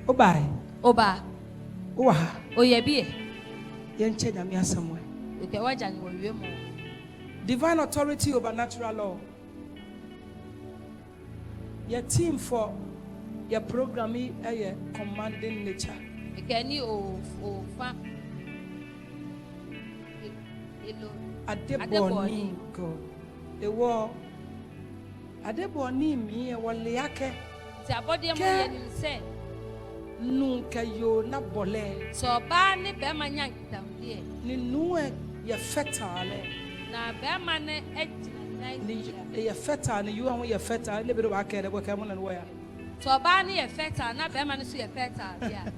Oba. Oba. Oha. Oyebie. Yen change am somewhere. Okay, waja ni wo mo. Divine authority over natural law. Your team for your programming a commanding nature. Okay, ni o fa. Adeboni go. The war. Adeboni mi e wole ake. Ti abode mo ye nim se. Nunca yo na bole. So ba ni be ma nya ntam de. Ni nu e ye fertile. Na be ma ne ejina ni ye fertile ni you and ye fertile le be do ake de boka mo na wo ya. So ba ni ye fertile na be ma ne so ye fertile dia.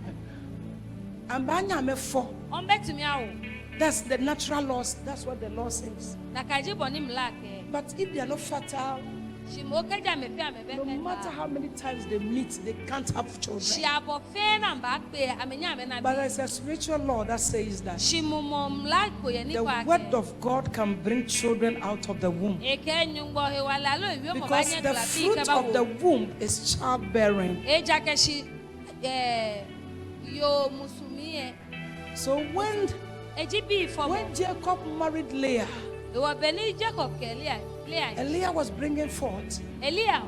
Amba nya me fo. On betumi awo. That's the natural laws. That's what the law says. Na kaji boni mlake. But if they are not fertile, no matter how many times they meet, they can't have children. But there's a spiritual law that says that the word of God can bring children out of the womb. Because the fruit of the womb is childbearing. So when Jacob married Leah, and Leah was bringing forth. Leah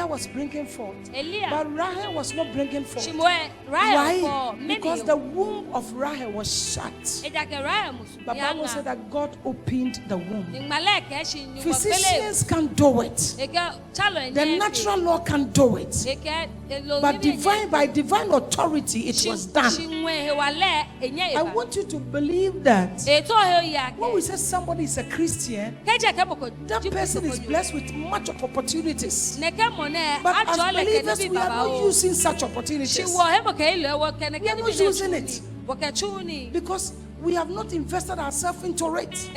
was bringing forth. But Rahel was not bringing forth. Why? Because the womb of Rahel was shut. The Bible said that God opened the womb. Physicians can't do it. The natural law can't do it. But by divine authority, it was done. I want you to believe that when we say somebody is a Christian, that person is blessed with much of opportunities. But as believers, we are not using such opportunities. We are not using it. Because we have not invested ourselves into it.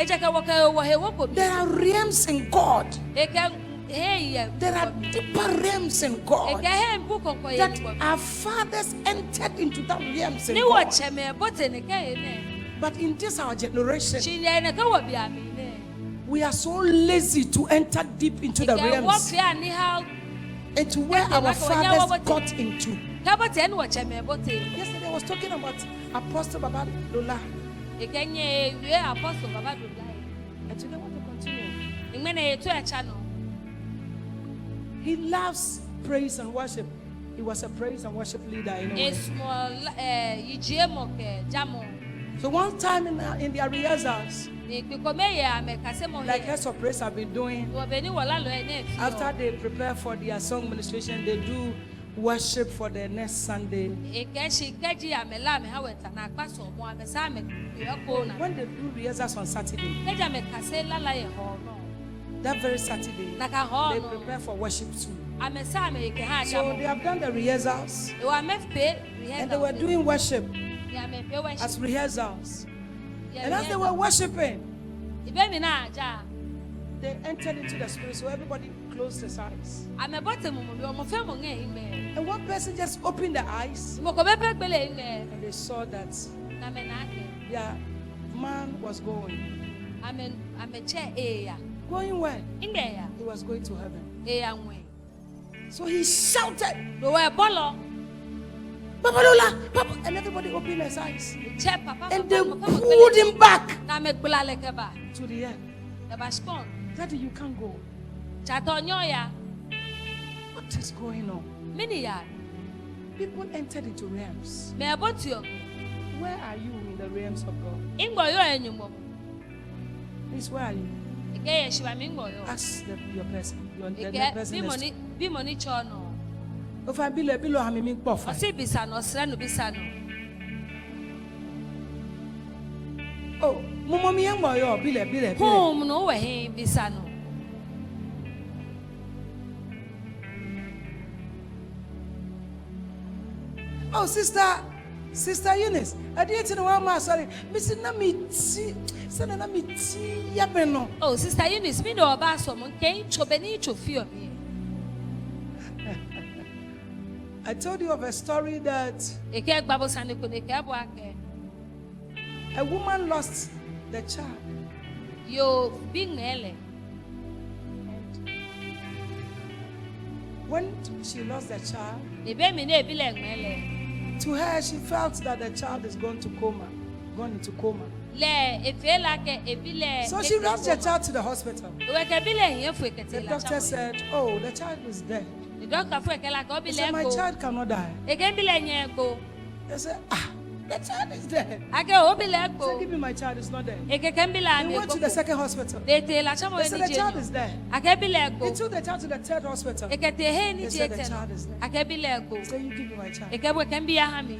There are realms in God. There are deeper realms in God that our fathers entered into that realms in God. But in this our generation, we are so lazy to enter deep into the realms, into where our fathers got into. Yesterday I was talking about Apostle Babalola. And today I want to continue. He loves praise and worship. He was a praise and worship leader anyway. So one time in the rehearsals, like heads of praise have been doing, after they prepare for their song ministration, they do worship for the next Sunday. When they do rehearsals on Saturday, that very Saturday, they prepare for worship too. So they have done the rehearsals, and they were doing worship as rehearsals. And as they were worshiping, they entered into the spirit, so everybody closed his eyes. And one person just opened the eyes, and they saw that their man was going. Going where? He was going to heaven. So he shouted, Babalola, Papa, and everybody opened his eyes. And they pulled him back to the end. Daddy, you can't go. What is going on? People entered into realms. Where are you in the realms of God? Please, where are you? Ask your person. The person is. If I be below, I'm in Poffa. Oh, Mommy, I'm Bile. Home, no way, Bisano. Oh, Sister Eunice, I didn't know why. Sorry, Miss Namiti, Sanamiti, Yapeno. Oh, Sister Eunice, me know about someone came to Benito fear me. I told you of a story that a woman lost the child. You being Mele. When she lost the child, To her, she felt that the child is gone into coma. So she rushed the child to the hospital. The doctor said, "Oh, the child is dead." He said, "My child cannot die." They said, "The child is dead." He said, "Give me my child, it's not dead." He went to the second hospital. They said, "The child is dead." He took the child to the third hospital. They said, "The child is dead." He said, "You give me my child." The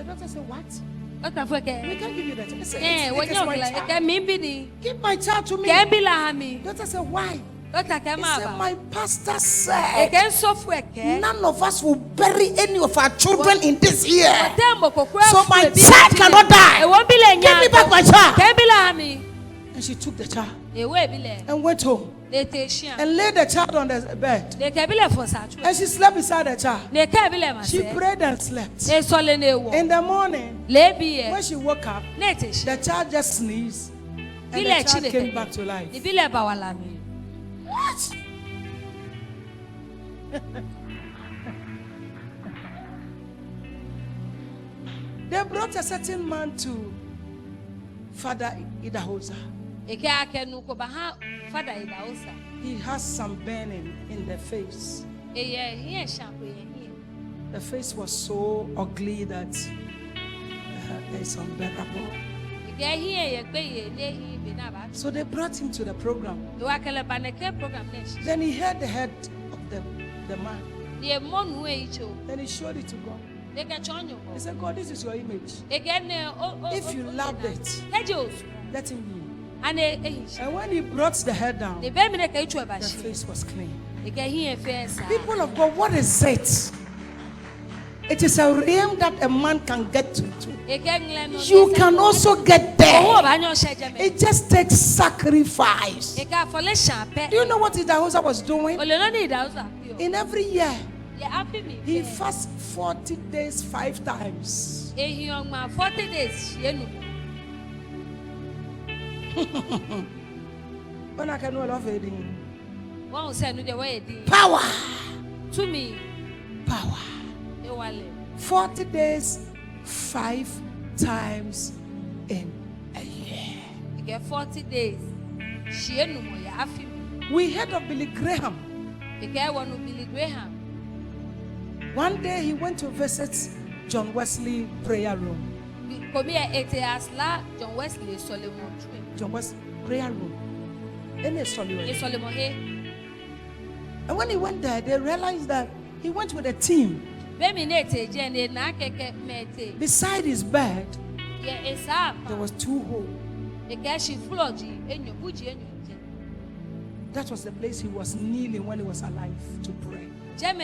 doctor said, "What? We can't give you that." He said, "It is my child. Give my child to me." The doctor said, "Why?" He said, "My pastor said none of us will bury any of our children in this year. So my child cannot die. Give me back my child." And she took the child and went home and laid the child on the bed. And she slept beside the child. She prayed and slept. In the morning, when she woke up, the child just sneezed and the child came back to life. What? They brought a certain man to Father Idahosa. He has some burning in the face. The face was so ugly that it's unbearable. So they brought him to the program. Then he heard the head of the man. Then he showed it to God. He said, "God, this is your image. If you loved it, let him be." And when he brought the head down, the face was clean. People of God, what is it? It is a realm that a man can get to. You can also get there. It just takes sacrifice. Do you know what Idahosa was doing? In every year, he fasts 40 days 5 times. Power. To me. Power. 40 days 5 times in a year. 40 days. We heard of Billy Graham. One day he went to visit John Wesley prayer room. John Wesley prayer room. And when he went there, they realized that he went with a team. Beside his bed, there was 2 holes. That was the place he was kneeling when he was alive to pray. And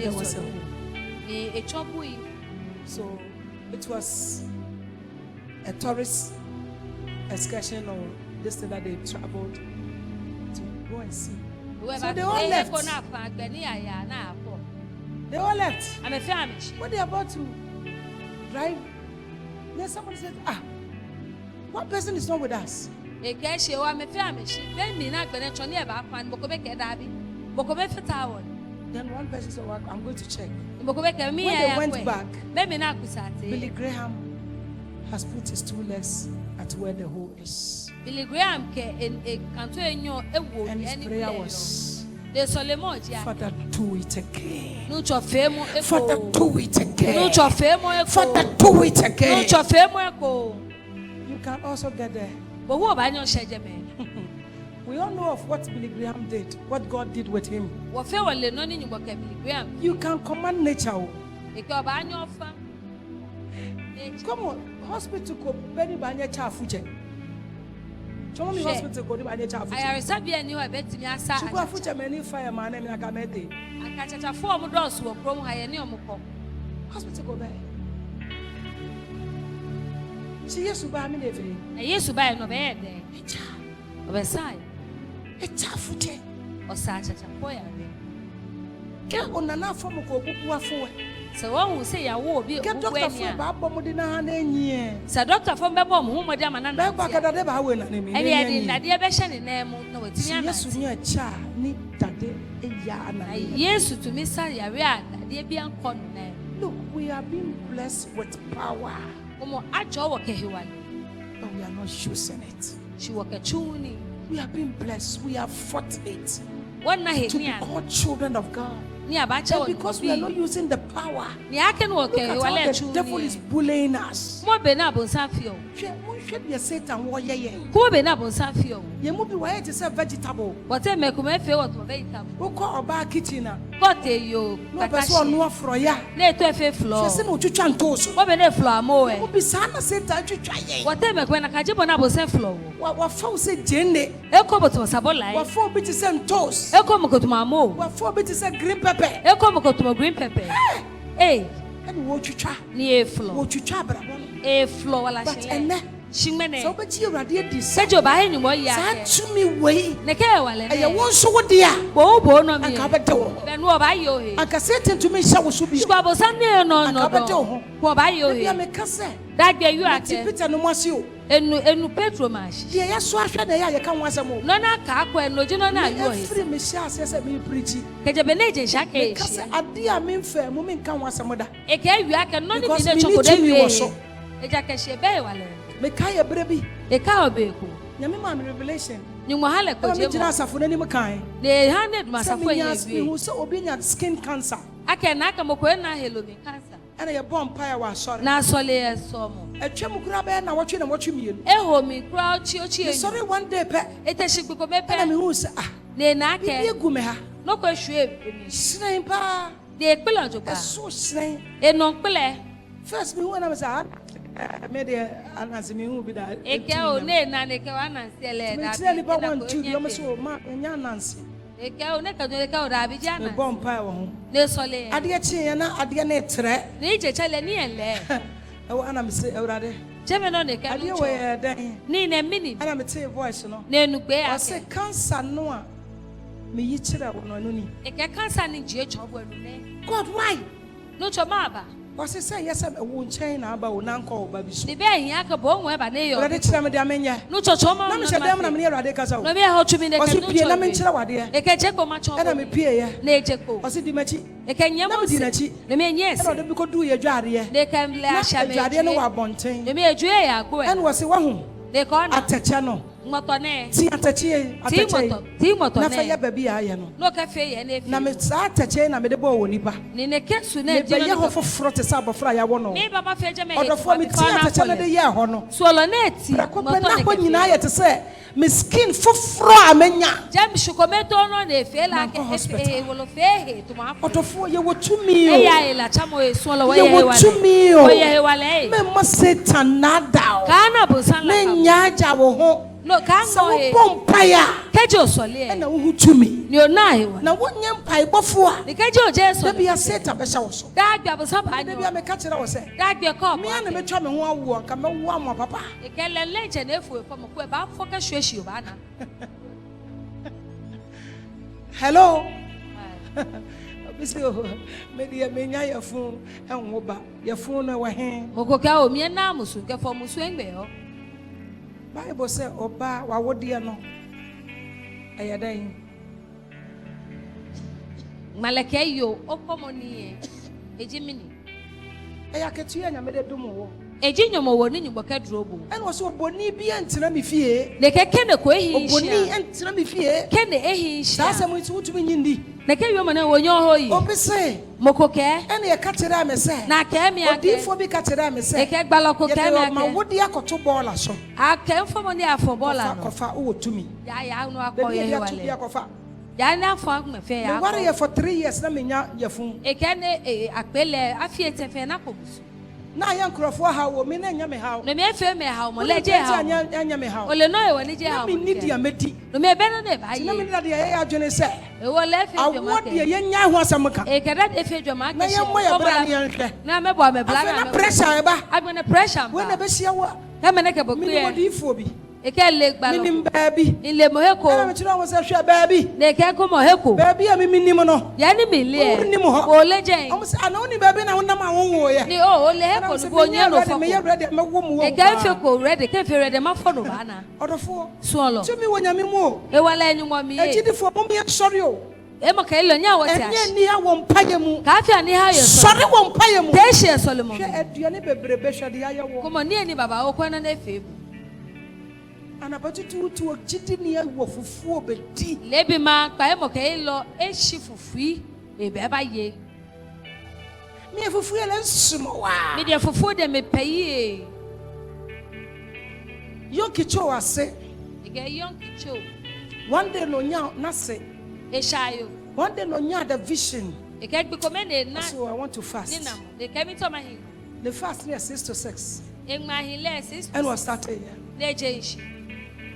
there was a hole. So it was a tourist excursion or this thing that they traveled to go and see. So they all left. They all left. When they are about to drive, then someone said, one person is not with us. Then one person said, well, I'm going to check. When they went back, Billy Graham has put his 2 legs at where the hole is. Billy Graham and his prayer was, Father, do it again. Father, do it again. Father, do it again. You can also get there. We all know of what Billy Graham did, what God did with him. You can command nature. Come on, hospital ko beni banye chafuje. Chomo mi hospital ko ni banye chafuje. Ayaresabia ni ho betimi asa. Chukwu afuche many fire man na mi aka mete. Akachacha fo mu dos wo krom ha ye ni omukọ. Hospital ko be. Si Yesu ba mi devre. Na Yesu ba no be de. Echa. Obesai. Echa afuje. Osa achacha fo ya be. Ke onana fo mu ko obubu afo. So one will say, I will be a doctor for Babo Modina and so Doctor from Babom, whom Madame and I dear Beshan in name, no, it's yes, near child, need that day, a yarn. Yes, to Miss Saria, dear Bian Con. Look, we are being blessed with power. But we are not using it. We are being blessed. We are fortunate to be called children of God. And because we are not using the power, look at how the devil is bullying us. Satan, you be why it is a vegetable. What a vegetable. Call a kitchen. What a you? No person no for ya. Let a floor. To chantos. What a floor more. Be Sana Satan to try. Whatever when a cajabona was a floor. What for say Jenny? Elcombo to Sabola. What for bits and toast? Elcombo to my mo. What for bits and green pepper? Elcombo to my green pepper. Hey, and what you try? Near floor. What you try, a floor like so but you are dear said you buy any more ya to me way I won't so dear Bobo no me then what buy you I can say to me so should be squabble Sunday no what buy you here make us say that you are Peter no more you and Petro mash dear so I said I can once more no na car no you know now you free me says me preaching Kajabeneje shake a dear mean fair moment can once mother a gay you can not be the chocolate Ejakeshe be wale Mekaya brebi. Eka obeko. Nyame ma revelation. Nyumo hale ko je. Jira asafo nani mekan. Le 100 masafo ye. Hu so obi nya skin cancer. Aka na aka moko na helomi cancer. Ana ye bomb pire wa sorry. Na sole ye so mo. Etwem kura be na wotwe mienu. Eho mi kura ochi enu. Sorry one day pe. Eteshigbe ko me pe. Na me hu se ah. Le na aka. Bi egu me ha. No ko hwe emi. Sren pa. De pele ojoba. Eso sren. Enon pele. First me hu na me say media anazimi hu bi da eke o ne na ne ke wa nansi ele da me ni ba 1 2 yo me so ma nya nansi eke o ne ka do eke o da bi ja na me bomb pa wo ho ne sole ade chi na ade na etre ne je chale ni ele e wa na me se eurade jeme no ne ke ade wo ye den ni na mini ana me te voice no na enugbe ya se cancer no a me yi kire wo no ni eke cancer ni je chobo enu ne God why no choma ba was say yes, I won't chain about Nanko Babies. The bear yak bone web and they already tell me the amenia. No choma, no, I'm near Radicas. No, how to be the Pianamin, a cacheco much of enemy Pia, Nacheco, was it the Machi? A can Yamachi, the men, yes, they could do your jardia. They can lash at Jadiano Bontain. The mere Jaya go and was a one. They call at Tachano. Motone, Timoto, Nafaya baby, I am no cafe and if Namitsata chain, I made a bow nipa. Nina Ketsu, never for front a sub of fire one. Maybe Papa Fedjaman, or the form of the year, Hono. Swallonet, Copenhagen, to say, Miss Skin for Framenya. Jam Shukometo on a fair like a will fair to my photo. You were to me, La Chamo, swallow away to me, or Yawale. Memma say Tanada, Cannabus, and Yaja. No, can't go Pompire. Cajo Solia, and who to me. You're nine. Now, one young pie before the Cajo Jess be a set up a house. That was up. I never am a catcher. I was saying, that be a cop. Me and a chum and one walk. I'm a one, papa. A can legend if we from a quib out for a you, Banner. Hello. Maybe a mania your phone and woba your phone away hand. Mokokao, me and Namus, get for Muswing. Bible say oba wa wodi no ayadan malakayo okomoni ejimini ayaketu ya nyame de dumo ejinyomo wo ni nyuboka drobo ene wo so oboni bi antena me fie ne keke ne ko ehi oboni antena me fie kene ehi sha sa mo tu tumi nyindi ne ke yo mana wonyo hoyi obese mokoke ene ye katira me se na ke me ake odifo bi katira me se e ke gbaloko ke me ake ma wodi akoto bola so ake mfo mo ni afo bola no kofa wo tumi ya no akoye wale ya na afo me fe ya ko ware ye for 3 years na menya yefun e ke ne akpele afie tefe na kobusu na yan krofo ha wo me na nya me ha no me fe me ha mo leje ha nya me ha ole no e woni je ha me ni dia medi no me be no ne ba yi na me dia ye adwene se e wo le fe dwama awo dia ye nya ho asam ka e kada de fe dwama ka na ye mo ya bra ne nhwe na me bo me bla na pressure e ba adwene pressure ba we na be hia wo na me ne ke boku ye me ifo bi e ke le gba lo minim baabi ile mo heko na me chiro wo se hwe baabi ne ke ko mo heko baabi a me minim no ya ni me le o le jen o se ana oni baabi na wonam awonwo ye ni o le heko no bo nya no fo me ye ready me wo mu wo e ke fe ko ready ke fe ready ma fo no ba na odofo so lo to mi wonya me mu o e wala enyu mo mi e jidifo mo mi sorry o emo ka elo nya wote ash enye ni ha wo mpaye mu ka afia ni ha yo sori wo mpaye mu te hye Solomon hwe aduane bebrebe hwede aye wo komo ni ani baba wo kwana na efebu anabatutu tu ogidi ni wo fufuo bedi lebi ma ka emo ka elo ehyi fufui ebe ba ye me fufuo ele nsumo wa me de fufuo de me payi yonkicho ase ige yonkicho one day no nya na se eshayo one day no nya the vision ige gbe komene na so I want to fast ninam de kemi to mahi the fast near 6 to 6 engmahi le 6 and was started le jeishi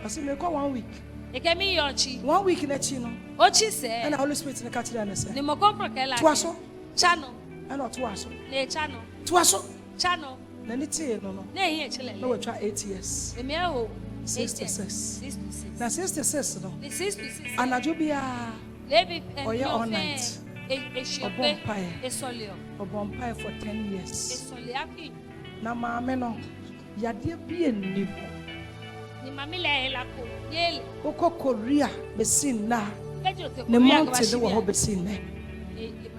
I say me go 1 week ige mi yonchi 1 week na chi no ochi se and the Holy Spirit na catch them say ni mo kompro ke la tuaso chano and not tuaso le chano tuaso chano na ni tie no na ehi echile no we try 8 years emi eho 6 to 6 6 to 6 na 6 to 6 no the 6 to 6 anajo bia lebi oye all night eshope esolio obompae for 10 years esolio api na maame no yade bia ni ni mamile ela ko yele koko Korea besin na kejo te ne mountain wo ho besin na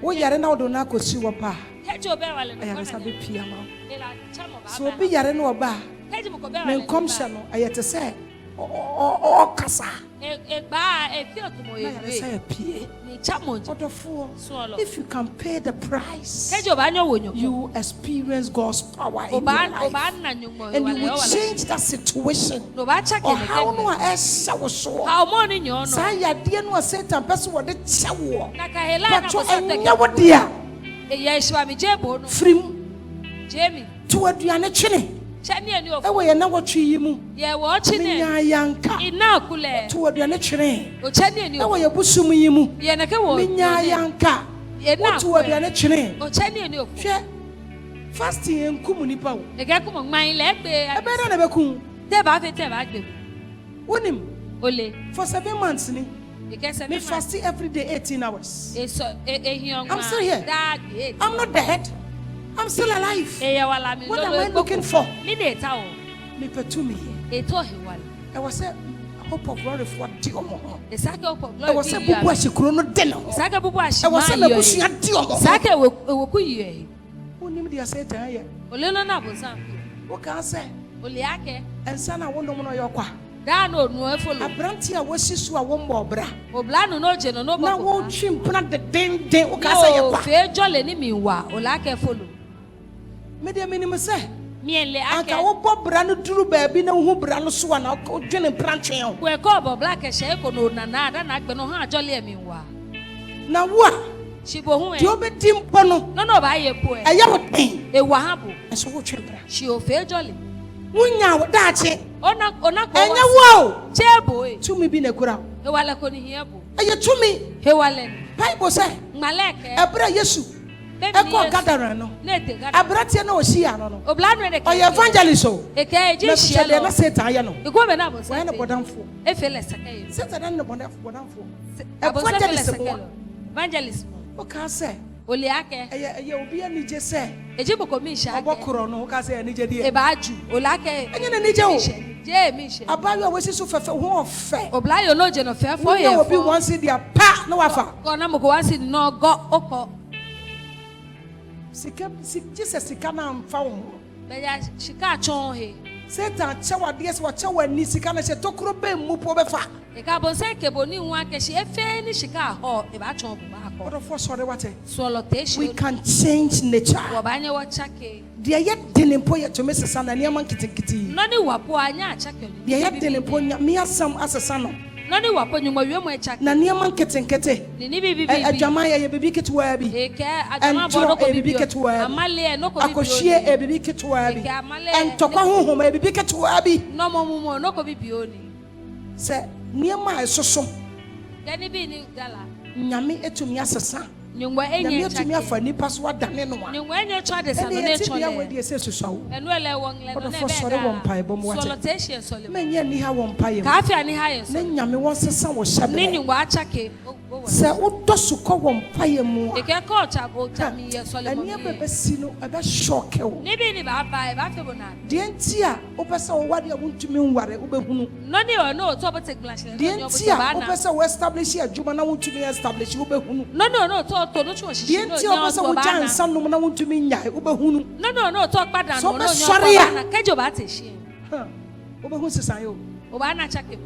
wo yare na odo na akosi wo pa kejo be wale no ayare sabe pia ma ela chamo ba so obi yare no oba kejo mo ko be me wale nkomhye no ayete se o kasa egba efi otumo ayare ewe say pie ni chamo odofo suolo if you can pay the price kejo ba nyo wonyo you experience God's power in your oba life na nyumo and you wale will wale change that situation no ba cha or kene how no esa wo so how mo ni nyo no sa yade no Satan person wo de chewo na ka hela na but ko sa te enya wo dia ye shwa mi jebo no frim jemi to aduane twene chani ani of ewe ye na wo twi yi mu ye wo chi ne nya yanka ina kule to aduane twene o chani ani ewe ye busum yi mu ye na ke wo nya yanka ye na to aduane twene o chani ani of hwe fasting enkum nipa wo e ga ko man le gbe ebe na be kun te ba fe te ba gbe wonim ole for 7 months ni e ke se me fasting every day 18 hours e so e hion ma I'm still here. that gbe I'm not dead I'm still alive e ye wala mi what am I looking for mi de ta o me petumi e to he wala I was say hope of glory for di omo e sake of I glory was say bubu asikuro no de no sake bubu I ashima was say me busua di omo sake we ku yie wonim dia say tan ye ole no na bosan wo kan say ole ake ensa na wondom no yokwa da no nu efolo abranti a wasisu a wo mbobra oblanu no je no no na wo boko twimpna de den wo kan say ye o kwa fe jole ni mi wa ole ake follow me de minim say mi ele ake anka wo bobra no duru ba bi na wo bra no so na wo dwene prantwen o we ko bo black she ko no na na da na gbe no ha jole mi wa na wo a shibo hu di obedi mpo no no ba ye po eye wo den e wa ha bo eso wo twembra shi o fe jole wonya wo daache ona ko enye wo chebo e tumi bi na kura e wala ko ni hie bo eye tumi he wale bible say maleke ebra yesu eko gather no na te ga abratie na osia no no oblanu e oye evangelist o e ke ji na shie shede lo na satan ye no e ko be na bo wa sa na bodamfo e fe le sake e satan na bodamfo evangelist evangelist evangelist o ka say ole ake eye obi ani je say eji boko mi sha ake obokoro no ka say ani je die e ba ju ole ake enye na ni je o je mi she abayo a wasi so fefe ho ofe oblayo no je no fe fo ye obi fo wan see dia pa na wafa ko na mo ko wan si no go oko sika Jesus sika na mfa wo be ya shika chon he Satan chawade so chawa ni sika na she tokro be mu po be fa e ka bon se ke boni hu ake she e fe ni shika ho e ba chon bu ba ko what for sorry what so lo te she we can change nature wo ba nye wo chake dia ye dene po ye to me sesa na niam nkitikiti no ni wa po anya chake dia ye dene po nya me asam asesa no no ni wa po nyuma wi mu e chake na niam nkitinkete ni bi adwama ye bibi ketwa bi e ke adwama bo no ko bi amale no ko bi akohie e bibi ketwa bi entokwa honhom e bibi ketwa bi no mo no ko bi oni se niam a esoso gani bi ni dala nyame etumi asesa nyame tumi afa nipa so adane no a menye ni ha won paye ne nyame won sesa wo hyabe se wo suko won paye mu ani bebe si no ebe shock wo de ntia wo pese wo wade wontumi nware wo behunu de ntia wo pese wo establish adwuma na wontumi establish wo behunu de ntia wo pese wo jansa no na wontumi nyae wo behunu to kpada no na kejo ba tehie wo behunu sesan yo wo ba na chake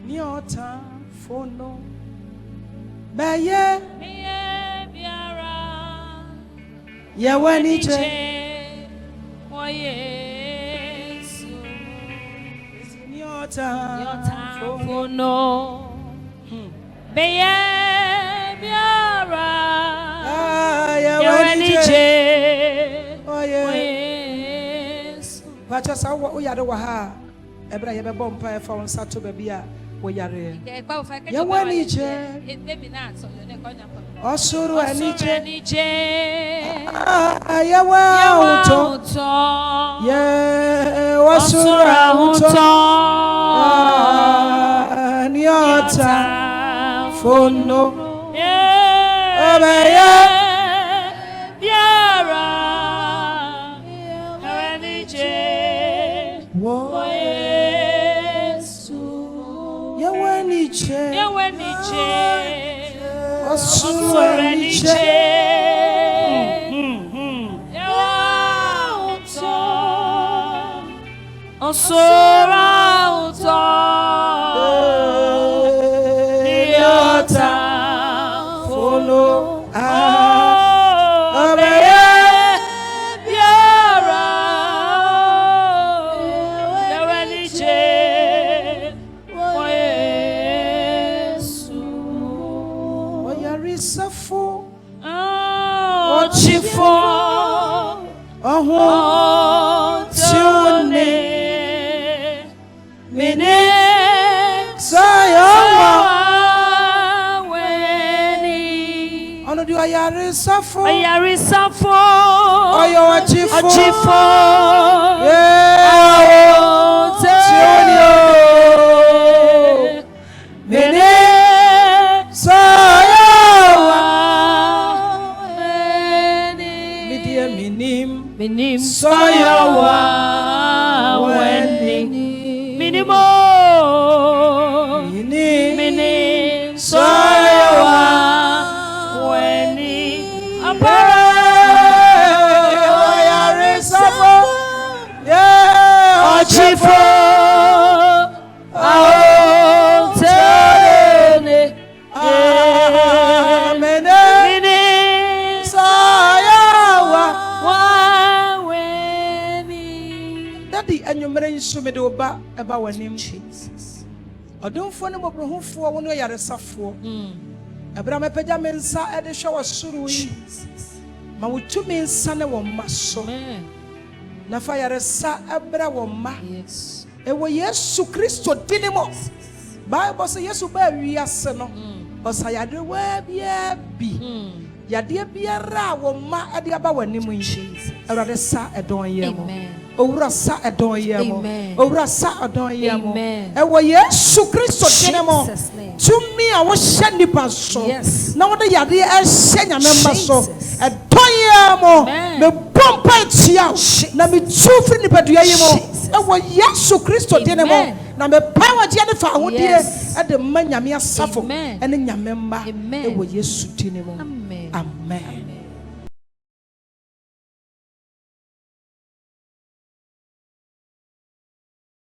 ni ota fono baye biara ya wani je o Yesu ni ota fono baye biara ya wani je o Yesu pacha sa wo yare wa ha ebra ye be bom pa e fa won sato ba bia wo yare ya wani je osuru ani je ya wa uto ye osuru uto ni ota fono obeye biara ani je wo Yesu ya wani je osuru ani je osura uto niota follow obeye biara yawani je o Yesu oyarisafo ochifo oho tione mene sayawa weni ono di oyarisafo oyo ochifo tione mene sayawa weni minim sayawa weni minimo mini sayawa weni apara oyarisafo ochifo aotene mini sayawa weni daddy enyumere nsume de oba eba wanim Jesus odonfo ne bobrohufo wo no yaresafo abra mepeja mensa e de hwe wasuru yi ma wotumi nsa ne wo maso na fa yaresa abra wo ma e wo Yesu Kristo dinimo Bible say Yesu ba wiase no osayade wa bia bi yade biara wo ma e de aba wanim Jesus awrade sa edon yemo owura sa edon yemo owura sa edon yemo e wo Yesu Kristo dinemo tumi a wo hye nipa so na wo de yade e hye nyame mba so edon yemo me pompa tia na me tufri nipa dua yemo e wo Yesu Kristo dinemo na me power dia ne fa hodie e de ma nyame asafo ene nyame mba e wo Yesu dinemo amen